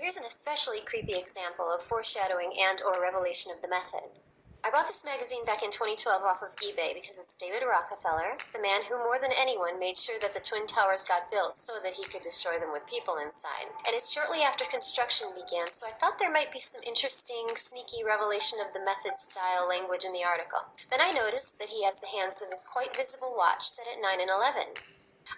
here's an especially creepy example of foreshadowing and/or revelation of the method. I bought this magazine back in 2012 off of eBay because it's David Rockefeller, the man who more than anyone made sure that the Twin Towers got built so that he could destroy them with people inside. And it's shortly after construction began, so I thought there might be some interesting, sneaky revelation of the method style language in the article. Then I noticed that he has the hands of his quite visible watch set at 9 and 11.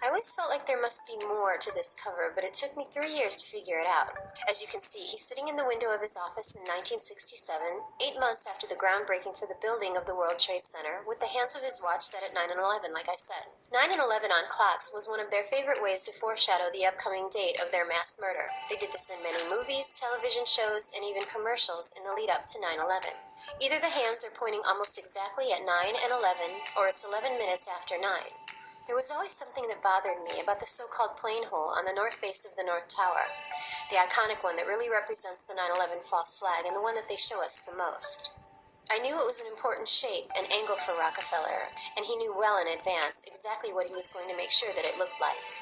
I always felt like there must be more to this cover, but it took me 3 years to figure it out. As you can see, he's sitting in the window of his office in 1967, 8 months after the groundbreaking for the building of the World Trade Center, with the hands of his watch set at 9 and 11, like I said. 9 and 11 on clocks was one of their favorite ways to foreshadow the upcoming date of their mass murder. They did this in many movies, television shows, and even commercials in the lead up to 9/11. Either the hands are pointing almost exactly at 9 and 11, or it's 11 minutes after 9. There was always something that bothered me about the so-called plane hole on the north face of the North Tower, the iconic one that really represents the 9/11 false flag and the one that they show us the most. I knew it was an important shape and angle for Rockefeller, and he knew well in advance exactly what he was going to make sure that it looked like.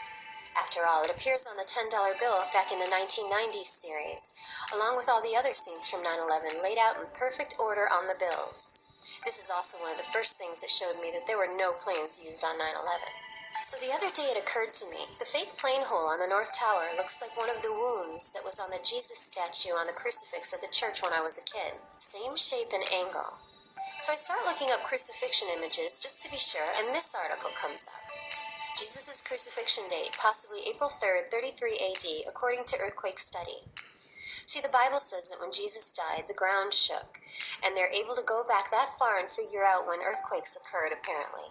After all, it appears on the $10 bill back in the 1990s series, along with all the other scenes from 9/11 laid out in perfect order on the bills. This is also one of the first things that showed me that there were no planes used on 9/11. So the other day it occurred to me, the fake plane hole on the North Tower looks like one of the wounds that was on the Jesus statue on the crucifix at the church when I was a kid. Same shape and angle. So I start looking up crucifixion images just to be sure, and this article comes up. Jesus' crucifixion date, possibly April 3rd, 33 AD, according to Earthquake Study. See, the Bible says that when Jesus died, the ground shook, and they're able to go back that far and figure out when earthquakes occurred, apparently.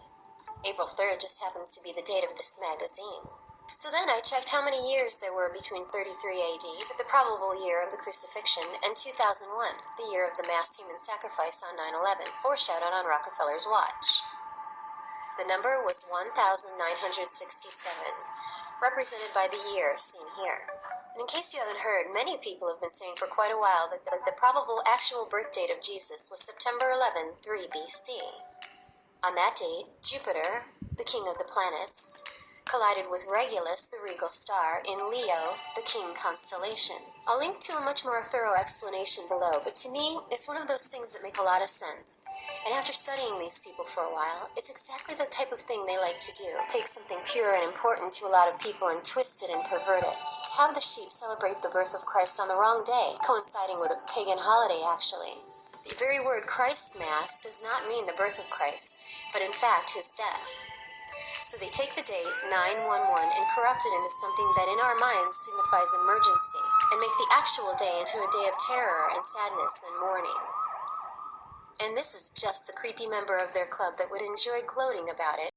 April 3rd just happens to be the date of this magazine. So then I checked how many years there were between 33 AD, the probable year of the crucifixion, and 2001, the year of the mass human sacrifice on 9/11, foreshadowed on Rockefeller's watch. The number was 1967, represented by the year seen here. And in case you haven't heard, many people have been saying for quite a while that the probable actual birth date of Jesus was September 11, 3 BC. On that date, Jupiter, the king of the planets, collided with Regulus, the regal star, in Leo, the king constellation. I'll link to a much more thorough explanation below, but to me, it's one of those things that make a lot of sense. And after studying these people for a while, it's exactly the type of thing they like to do. Take something pure and important to a lot of people and twist it and pervert it. Have the sheep celebrate the birth of Christ on the wrong day, coinciding with a pagan holiday, actually. The very word Christ Mass does not mean the birth of Christ, but in fact his death. So they take the date, 9/11, and corrupt it into something that in our minds signifies emergency, and make the actual day into a day of terror and sadness and mourning. And this is just the creepy member of their club that would enjoy gloating about it.